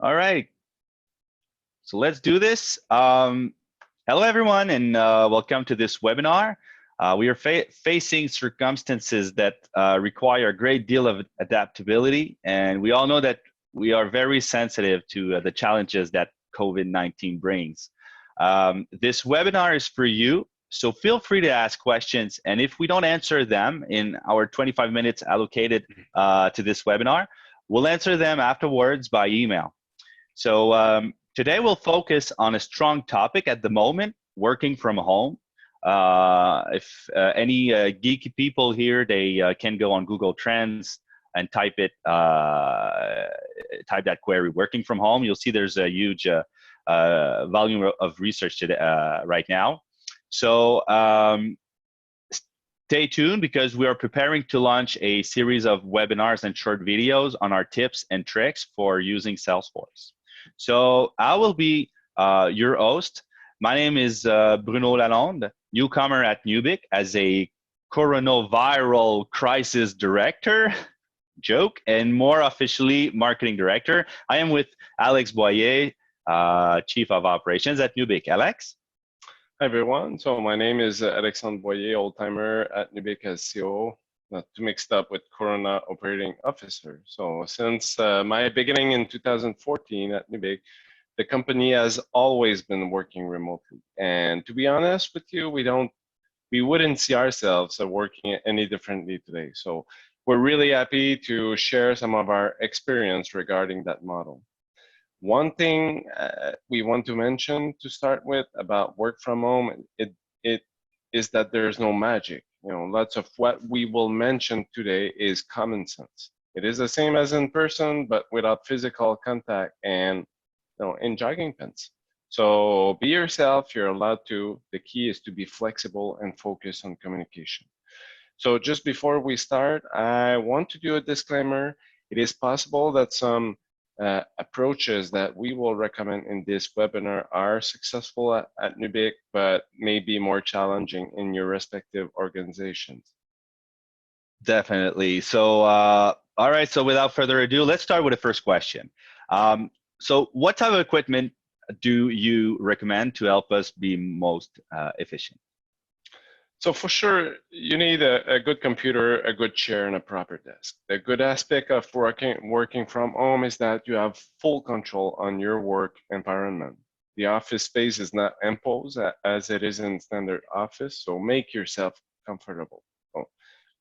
All right, so let's do this. Hello, everyone, and welcome to this webinar. We are facing circumstances that require a great deal of adaptability, and we all know that we are very sensitive to the challenges that COVID-19 brings. This webinar is for you, so feel free to ask questions, and if we don't answer them in our 25 minutes allocated to this webinar, we'll answer them afterwards by email. So today we'll focus on a strong topic at the moment, working from home. If any geeky people here, they can go on Google Trends and type that query, working from home. You'll see there's a huge volume of research today, right now. So stay tuned because we are preparing to launch a series of webinars and short videos on our tips and tricks for using Salesforce. So I will be your host. My name is Bruno Lalonde, newcomer at Nubik as a coronavirus crisis director, joke, and more officially marketing director. I am with Alex Boyer, Chief of Operations at Nubik. Alex? Hi everyone, so my name is Alexandre Boyer, old-timer at Nubik as COO, not to mix up with Corona Operating Officer. So since my beginning in 2014 at Nubik, the company has always been working remotely. And to be honest with you, we wouldn't see ourselves working any differently today. So we're really happy to share some of our experience regarding that model. One thing we want to mention to start with about work from home, it is that there's no magic. You know, lots of what we will mention today is common sense. It is the same as in person, but without physical contact and in jogging pants. So be yourself, you're allowed to. The key is to be flexible and focus on communication. So just before we start, I want to do a disclaimer. It is possible that some approaches that we will recommend in this webinar are successful at Nubik, but may be more challenging in your respective organizations. Definitely. So, all right, so without further ado, let's start with the first question. So what type of equipment do you recommend to help us be most efficient? So for sure, you need a good computer, a good chair, and a proper desk. The good aspect of working from home is that you have full control on your work environment. The office space is not imposed as it is in standard office, so make yourself comfortable.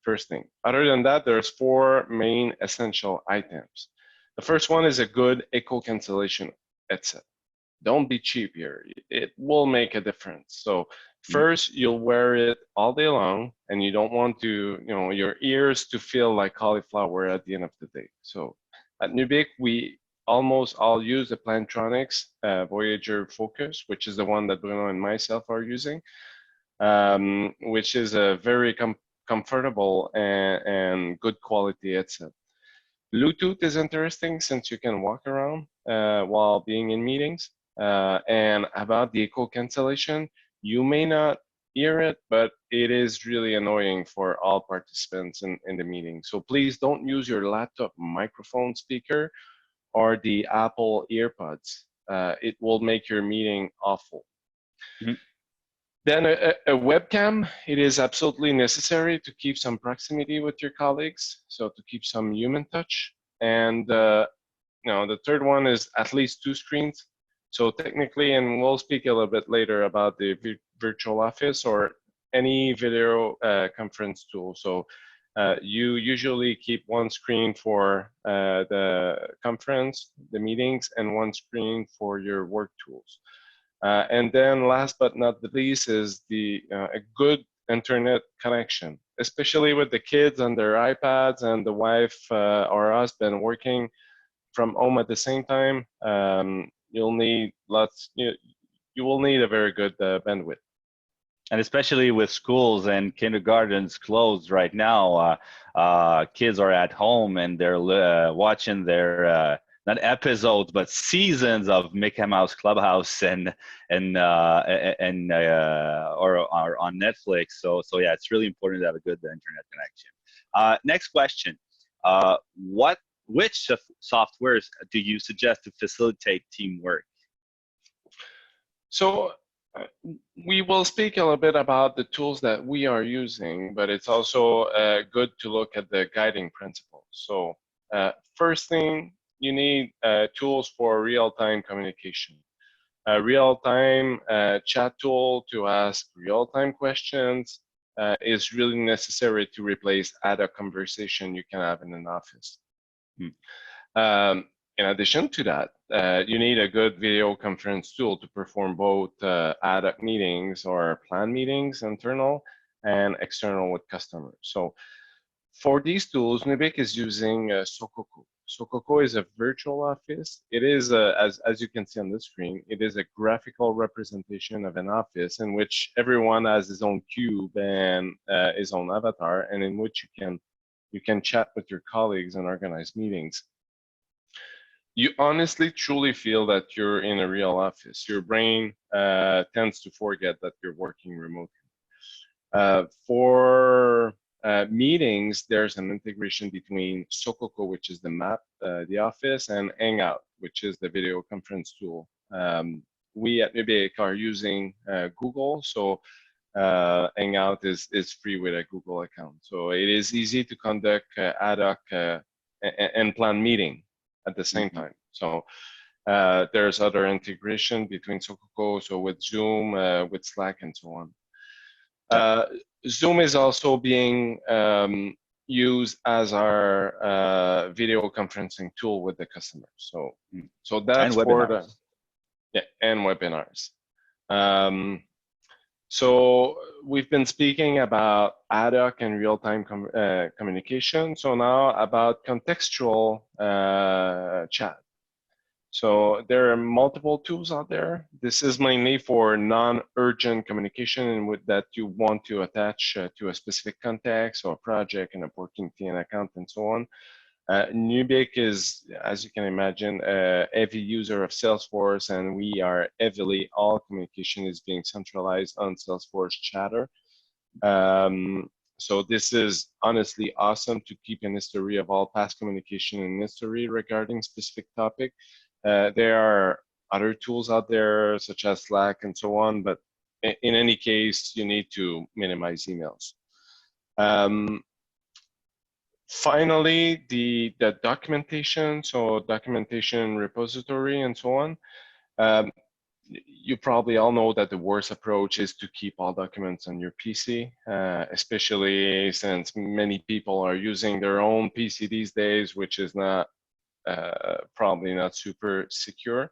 First thing. Other than that, there's 4 main essential items. The first one is a good echo cancellation headset. Don't be cheap here. It will make a difference. So first, you'll wear it all day long, and you don't want to, your ears to feel like cauliflower at the end of the day. So at Nubik, we almost all use the Plantronics Voyager Focus, which is the one that Bruno and myself are using, which is a very comfortable and good quality headset. Bluetooth is interesting since you can walk around while being in meetings. And about the echo cancellation, you may not hear it, but it is really annoying for all participants in the meeting. So please don't use your laptop microphone speaker or the Apple EarPods. It will make your meeting awful. Mm-hmm. Then a webcam, it is absolutely necessary to keep some proximity with your colleagues, so to keep some human touch. And the third one is at least 2 screens. So technically, and we'll speak a little bit later about the virtual office or any video conference tool. So you usually keep 1 screen for the conference, the meetings, and 1 screen for your work tools. And then last but not the least is a good internet connection, especially with the kids on their iPads and the wife or husband working from home at the same time. You'll need you will need a very good bandwidth. And especially with schools and kindergartens closed right now, kids are at home and they're watching their not episodes but seasons of Mickey Mouse Clubhouse or on Netflix. So yeah, it's really important to have a good internet connection. Next question: what which softwares do you suggest to facilitate teamwork? So we will speak a little bit about the tools that we are using, but it's also good to look at the guiding principles. So first thing, you need tools for real-time communication. A real-time chat tool to ask real-time questions is really necessary to replace ad hoc conversation you can have in an office. In addition to that, you need a good video conference tool to perform both ad hoc meetings or plan meetings, internal and external with customers. So for these tools, Nubik is using Sokoko. Sokoko is a virtual office. It is, as you can see on the screen, it is a graphical representation of an office in which everyone has his own cube and his own avatar, and in which you can chat with your colleagues and organize meetings. You honestly, truly feel that you're in a real office. Your brain tends to forget that you're working remotely. For meetings, there's an integration between Sokoko, which is the map, the office, and Hangout, which is the video conference tool. We at Nubik are using Google, so Hangout is free with a Google account. So it is easy to conduct ad hoc and plan meeting at the same time. So there's other integration between Sokoko, so with Zoom, with Slack, and so on. Zoom is also being used as our video conferencing tool with the customers. So that's for the and webinars. So we've been speaking about ad hoc and real-time communication. So now about contextual chat. So there are multiple tools out there. This is mainly for non-urgent communication with that you want to attach to a specific context or project, an opportunity, an account, and so on. Nubik is, as you can imagine, a heavy user of Salesforce, and we are heavily, all communication is being centralized on Salesforce Chatter. So this is honestly awesome to keep an history of all past communication and history regarding specific topic. There are other tools out there such as Slack and so on, but in any case, you need to minimize emails. Finally, the documentation, so documentation repository and so on. You probably all know that the worst approach is to keep all documents on your PC, especially since many people are using their own PC these days, which is not probably not super secure.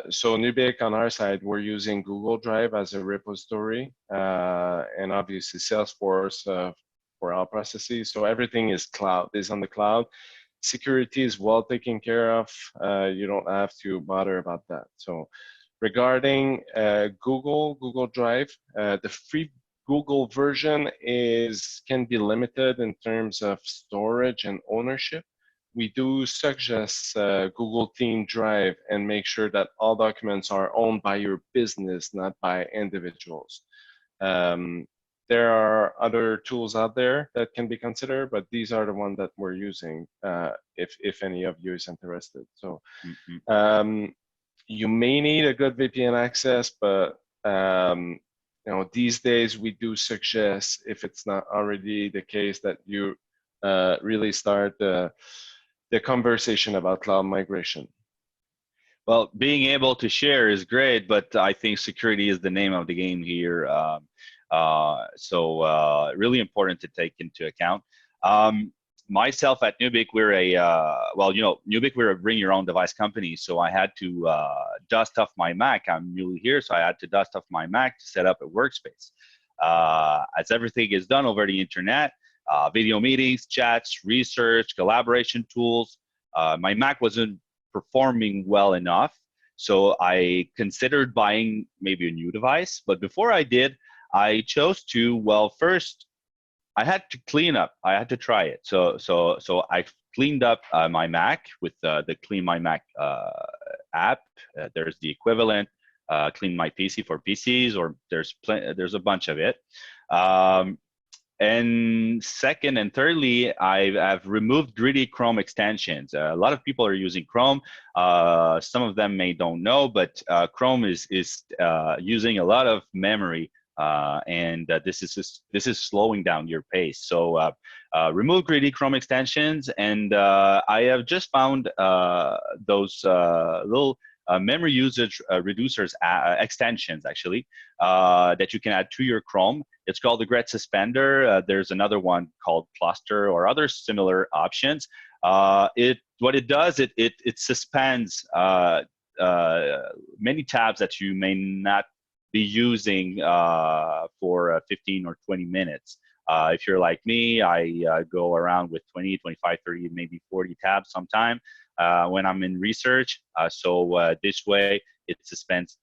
So Nubik on our side, we're using Google Drive as a repository, and obviously Salesforce for our processes. So everything is on the cloud. Security is well taken care of. You don't have to bother about that. So regarding Google Drive, the free Google version can be limited in terms of storage and ownership. We do suggest Google Team Drive and make sure that all documents are owned by your business, not by individuals. There are other tools out there that can be considered, but these are the ones that we're using if any of you is interested. So you may need a good VPN access, but these days we do suggest, if it's not already the case, that you really start the conversation about cloud migration. Well, being able to share is great, but I think security is the name of the game here. So really important to take into account. Myself at Nubik, we're Nubik, we're a bring your own device company. So I had to dust off my Mac. I'm newly here, so I had to dust off my Mac to set up a workspace. As everything is done over the internet, video meetings, chats, research, collaboration tools, my Mac wasn't performing well enough. So I considered buying maybe a new device. But before I did, I chose to, first, I had to clean up. I had to try it. So I cleaned up my Mac with the Clean My Mac app. There's the equivalent, Clean My PC for PCs, or there's a bunch of it. And second and thirdly, I've removed greedy Chrome extensions. A lot of people are using Chrome. Some of them may don't know, but Chrome is using a lot of memory, and this is slowing down your pace. So remove greedy Chrome extensions, and I have just found those little memory usage reducers extensions actually that you can add to your Chrome. It's called the Grid Suspender. There's another one called Cluster or other similar options. What it does, it suspends many tabs that you may not be using for 15 or 20 minutes. If you're like me, I go around with 20, 25, 30, maybe 40 tabs sometime when I'm in research. So this way, it suspends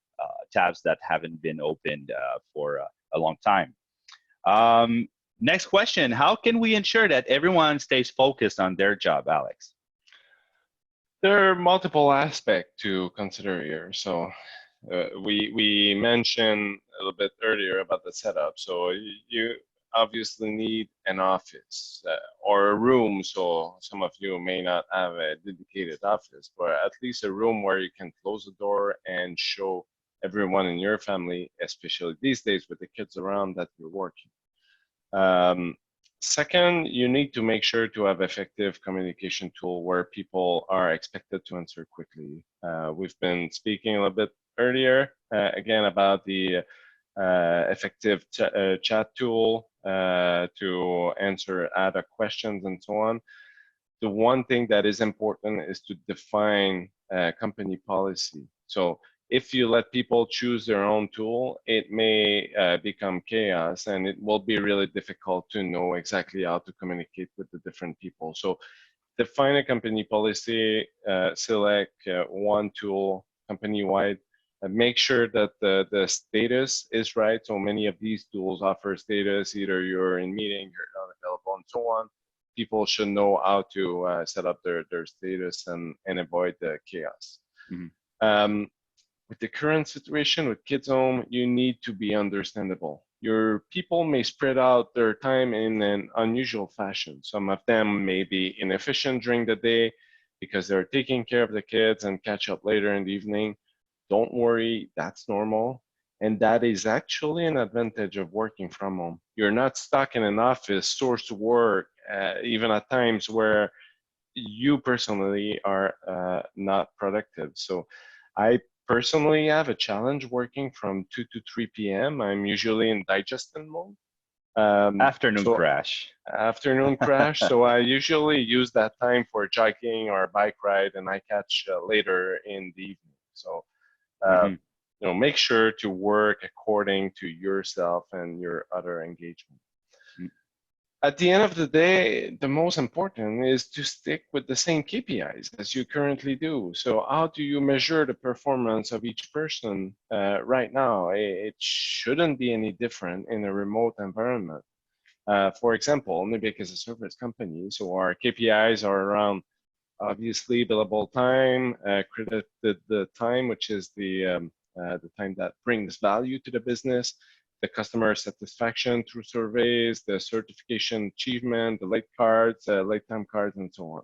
tabs that haven't been opened for a long time. Next question, how can we ensure that everyone stays focused on their job, Alex? There are multiple aspects to consider here. So we mentioned a little bit earlier about the setup. So you obviously need an office or a room. So some of you may not have a dedicated office, but at least a room where you can close the door and show everyone in your family, especially these days with the kids around, that you're working. Second, you need to make sure to have effective communication tool where people are expected to answer quickly. We've been speaking a little bit earlier, again, about the effective chat tool to answer ad hoc questions and so on. The one thing that is important is to define company policy. So if you let people choose their own tool, it may become chaos, and it will be really difficult to know exactly how to communicate with the different people. So define a company policy, select one tool company-wide, make sure that the status is right. So many of these tools offer status, either you're in meeting, you're not available, and so on. People should know how to set up their status and avoid the chaos. Mm-hmm. With the current situation with kids home, you need to be understandable. Your people may spread out their time in an unusual fashion. Some of them may be inefficient during the day because they're taking care of the kids and catch up later in the evening. Don't worry, that's normal. And that is actually an advantage of working from home. You're not stuck in an office, source to work, even at times where you personally are not productive. So I personally have a challenge working from 2 to 3 p.m. I'm usually in digestion mode. Afternoon crash. Afternoon crash. So I usually use that time for jogging or a bike ride, and I catch later in the evening. So, make sure to work according to yourself and your other engagement. At the end of the day, the most important is to stick with the same KPIs as you currently do. So how do you measure the performance of each person right now? It shouldn't be any different in a remote environment. For example, Nubik is a service company, so our KPIs are around, obviously, billable time, credited time, which is the time that brings value to the business, the customer satisfaction through surveys, the certification achievement, the late cards, late time cards, and so on.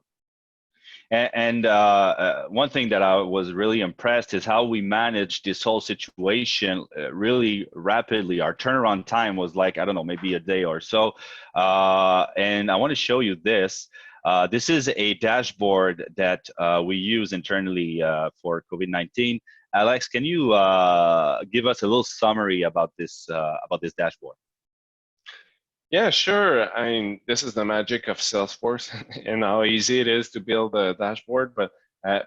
And one thing that I was really impressed is how we managed this whole situation really rapidly. Our turnaround time was like, I don't know, maybe a day or so. And I want to show you this. This is a dashboard that we use internally for COVID-19. Alex, can you give us a little summary about this dashboard? Yeah, sure. I mean, this is the magic of Salesforce and how easy it is to build a dashboard. But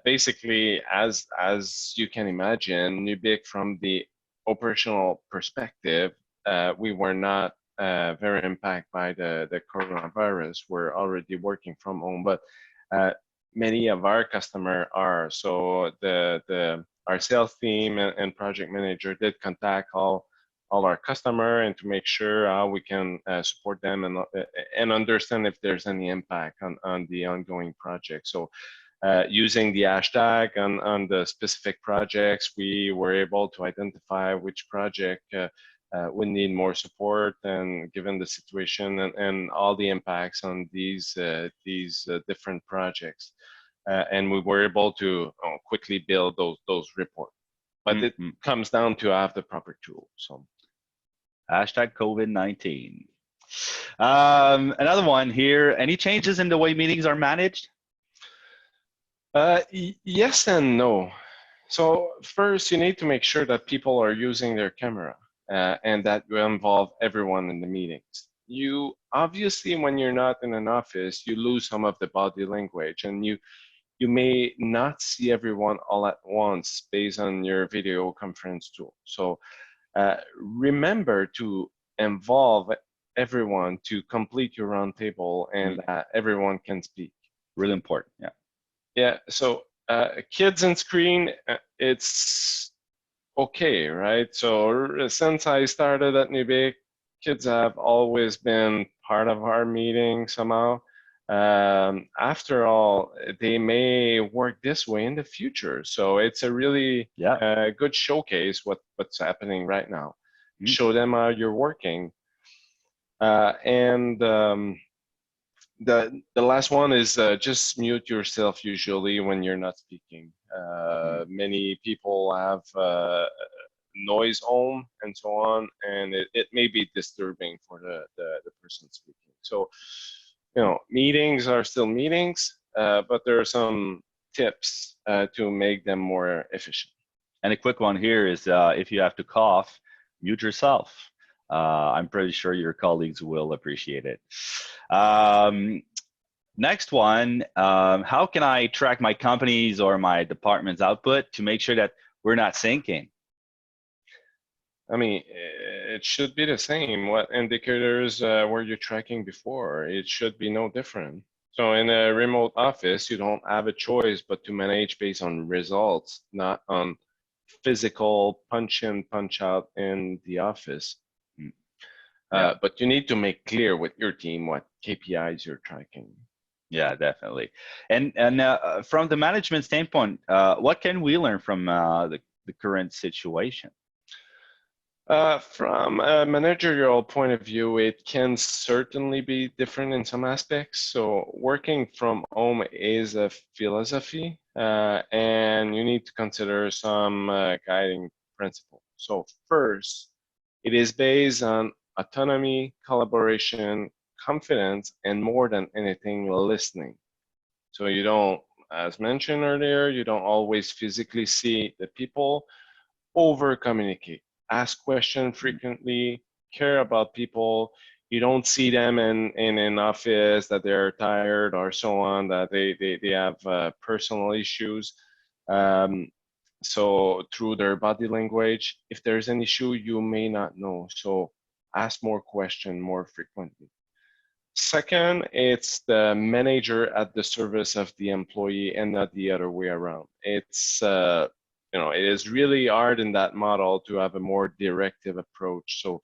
basically, as you can imagine, Nubik, from the operational perspective, we were not very impacted by the coronavirus. We're already working from home, but many of our customers are. So our sales team and project manager did contact all our customer and to make sure how we can support them and understand if there's any impact on the ongoing project. So using the hashtag on the specific projects, we were able to identify which project we need more support, and given the situation and all the impacts on these different projects, and we were able to quickly build those reports. But it comes down to have the proper tools. So hashtag COVID-19. Another one here. Any changes in the way meetings are managed? Yes and no. So first, you need to make sure that people are using their camera and that you involve everyone in the meetings. You obviously, when you're not in an office, you lose some of the body language, and you may not see everyone all at once based on your video conference tool. So remember to involve everyone to complete your roundtable, and everyone can speak. Really important. Yeah. Yeah. So kids on screen, it's okay, right? So since I started at Nubik, kids have always been part of our meeting somehow. After all, they may work this way in the future. So it's a really good showcase what's happening right now. Show them how you're working. And the last one is just mute yourself usually when you're not speaking. Many people have noise home and so on, and it may be disturbing for the person speaking. So, meetings are still meetings, but there are some tips to make them more efficient. And a quick one here is if you have to cough, mute yourself. I'm pretty sure your colleagues will appreciate it. Next one, how can I track my company's or my department's output to make sure that we're not sinking? I mean, it should be the same. What indicators were you tracking before? It should be no different. So in a remote office, you don't have a choice but to manage based on results, not on physical punch in, punch out in the office. But you need to make clear with your team what KPIs you're tracking. Yeah, definitely. And from the management standpoint, what can we learn from the current situation? From a managerial point of view, it can certainly be different in some aspects. So working from home is a philosophy, and you need to consider some guiding principles. So first, it is based on autonomy, collaboration, confidence, and more than anything, listening. So you don't, as mentioned earlier, you don't always physically see the people. Over communicate, ask questions frequently, care about people. You don't see them in an office that they're tired or so on, that they have personal issues. So through their body language, if there's an issue you may not know, so ask more questions more frequently. Second, it's the manager at the service of the employee and not the other way around. It's it is really hard in that model to have a more directive approach. So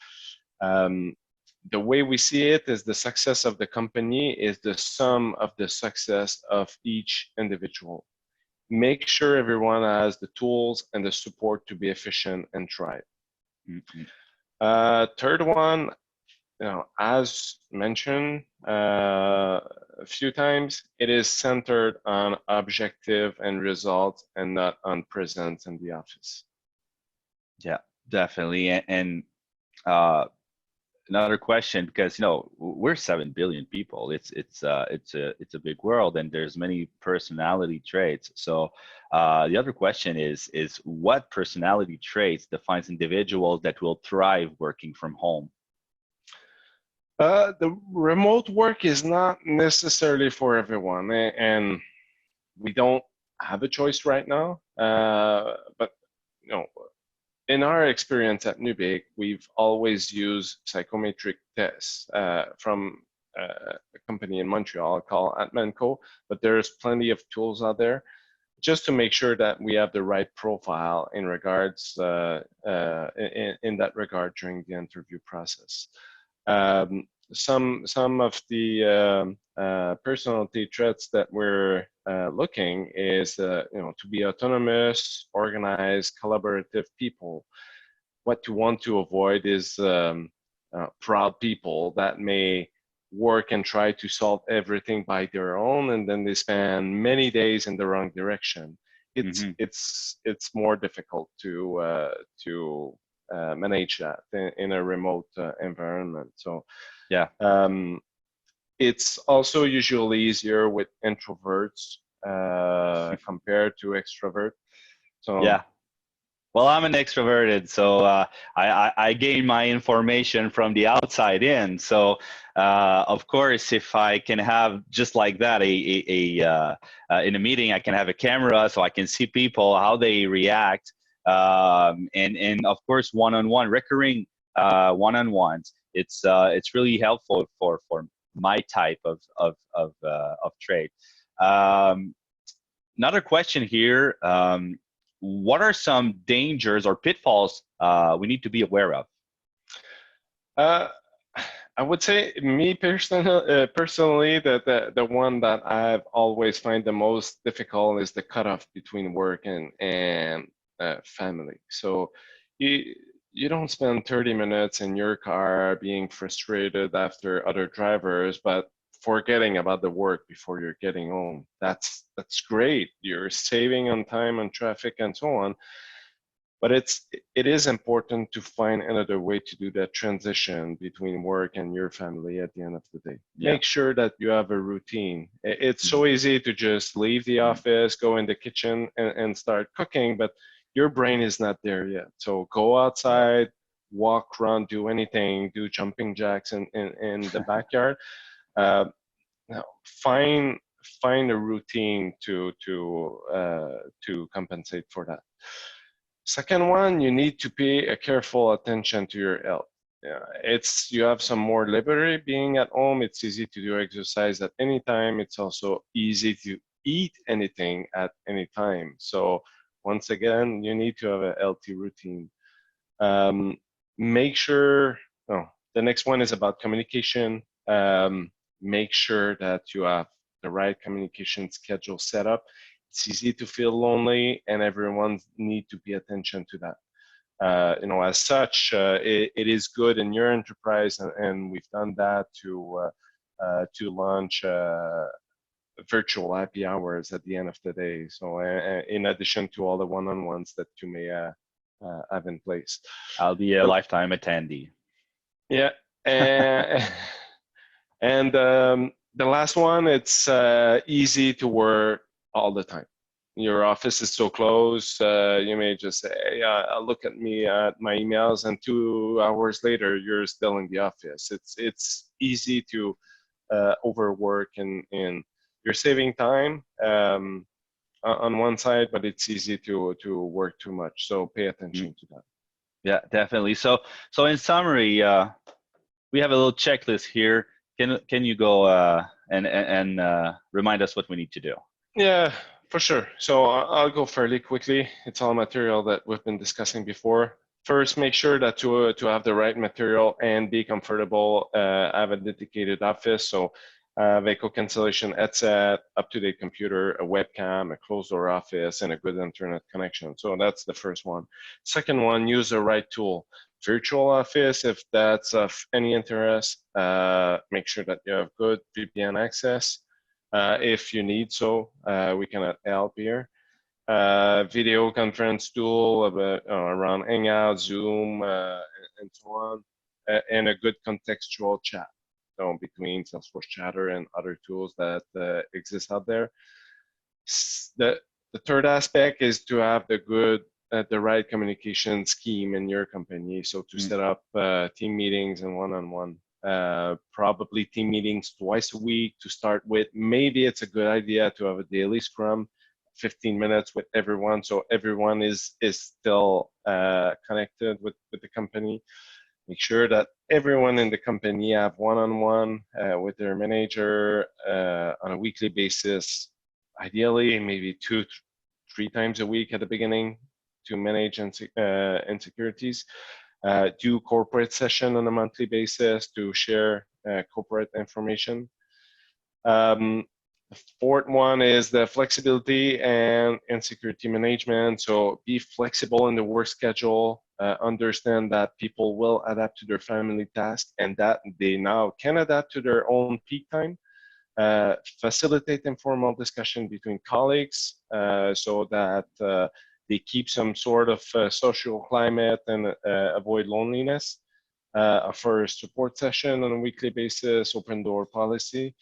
the way we see it is the success of the company is the sum of the success of each individual. Make sure everyone has the tools and the support to be efficient and thrive. Third one, as mentioned a few times, it is centered on objective and results and not on presence in the office. Yeah, definitely. And another question, because we're 7 billion people. It's a big world, and there's many personality traits. So the other question is what personality traits defines individuals that will thrive working from home? The remote work is not necessarily for everyone, and we don't have a choice right now. But in our experience at Nubik, we've always used psychometric tests from a company in Montreal called Atmanco, but there's plenty of tools out there just to make sure that we have the right profile in regards in that regard during the interview process. Some of the personality traits that we're looking is to be autonomous, organized, collaborative people. what you want to avoid is proud people that may work and try to solve everything by their own, and then they spend many days in the wrong direction. Hmm. It's more difficult to manage that in a remote environment. So Yeah. it's also usually easier with introverts compared to extrovert. So Yeah. Well, I'm an extroverted, so I gain my information from the outside in. So, of course, if I can have just like that, in a meeting, I can have a camera so I can see people how they react, and of course, one-on-one, recurring one-on-ones. It's really helpful for my type of trade. Um, Another question here. What are some dangers or pitfalls we need to be aware of? uh, I would say me personally, the one that I've always find the most difficult is the cutoff between work and family. So you you don't spend 30 minutes in your car being frustrated after other drivers, but forgetting about the work before you're getting home. That's great. You're saving on time on traffic and so on, but it is important to find another way to do that transition between work and your family at the end of the day. Yeah. Make sure that you have a routine. It's Mhm. so easy to just leave the Mhm. office, go in the kitchen and start cooking, but your brain is not there yet. So go Yeah. outside, walk around, do anything, do jumping jacks in the backyard. uh, Now, find a routine to compensate for that. Second one, you need to pay a careful attention to your health. Yeah, it's you have some more liberty being at home. It's easy to do exercise at any time. It's also easy to eat anything at any time. So once again, you need to have a healthy routine. Um, Make sure. Oh, the next one is about communication. Make sure that you have the right communication schedule set up. It's easy to feel lonely, and everyone need to pay attention to that. As such, it is good in your enterprise, and we've done that to launch virtual happy hours at the end of the day. So, in addition to all the one-on-ones that you may have in place. I'll be a The- lifetime attendee. yeah, and, and the last one, it's easy to work all the time. Your office is so close, you may just say, hey, look at me at my emails, and 2 hours later, you're still in the office. It's easy to overwork, and you're saving time on one side, but it's easy to work too much. So pay Mhm. attention to that. Yeah, definitely. So in summary, we have a little checklist here. Can you go and remind us what we need to do? Yeah, for sure. So I'll go fairly quickly. It's all material that we've been discussing before. First, make sure that to have the right material and be comfortable, have a dedicated office. So vehicle cancellation headset, up-to-date computer, a webcam, a closed-door office, and a good internet connection. So that's the first one. Second one, use the right tool. Virtual office, if that's of any interest, make sure that you have good VPN access. If you need so, we can help here. Video conference tool around Hangout, Zoom, and so on, and a good contextual chat. So between Salesforce Chatter and other tools that exist out there. The, the third aspect is to have the right communication scheme in your company. So to Mm. set up team meetings and one-on-one, probably team meetings twice a week to start with. Maybe it's a good idea to have a daily scrum, 15 minutes with everyone, so everyone is still connected with the company. Make sure that everyone in the company have one-on-one with their manager on a weekly basis. Ideally, maybe 3 times a week at the beginning to manage insecurities. Do corporate session on a monthly basis to share corporate information. Um, The fourth one is the flexibility and insecurity management. So be flexible in the work schedule. Understand that people will adapt to their family tasks and that they now can adapt to their own peak time. Facilitate informal discussion between colleagues so that they keep some sort of social climate and avoid loneliness. Offer support session on a weekly basis, open door policy,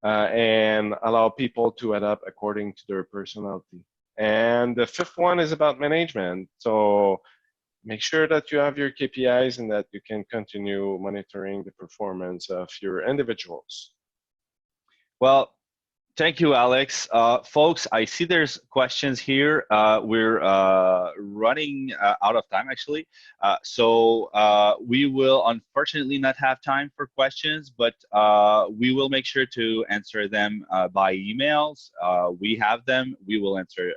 and allow people to adapt according to their personality. And the fifth one is about management. So make sure that you have your KPIs and that you can continue monitoring the performance of your individuals. Well, thank you, Alex. Folks, I see there's questions here. We're running out of time, actually. So we will unfortunately not have time for questions, but we will make sure to answer them by emails. We have them. We will answer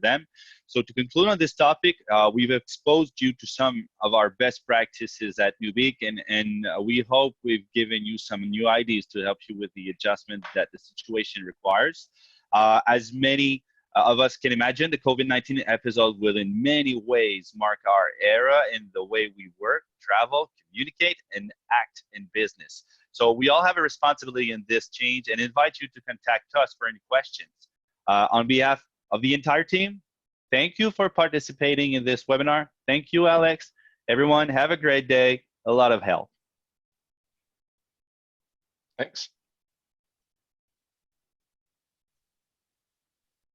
them. So to conclude on this topic, we've exposed you to some of our best practices at Nubik, and we hope we've given you some new ideas to help you with the adjustment that the situation requires. As many of us can imagine, the COVID-19 episode will in many ways mark our era in the way we work, travel, communicate, and act in business. So we all have a responsibility in this change and invite you to contact us for any questions. On behalf of the entire team, thank you for participating in this webinar. Thank you, Alex. Everyone, have a great day. A lot of health. Thanks.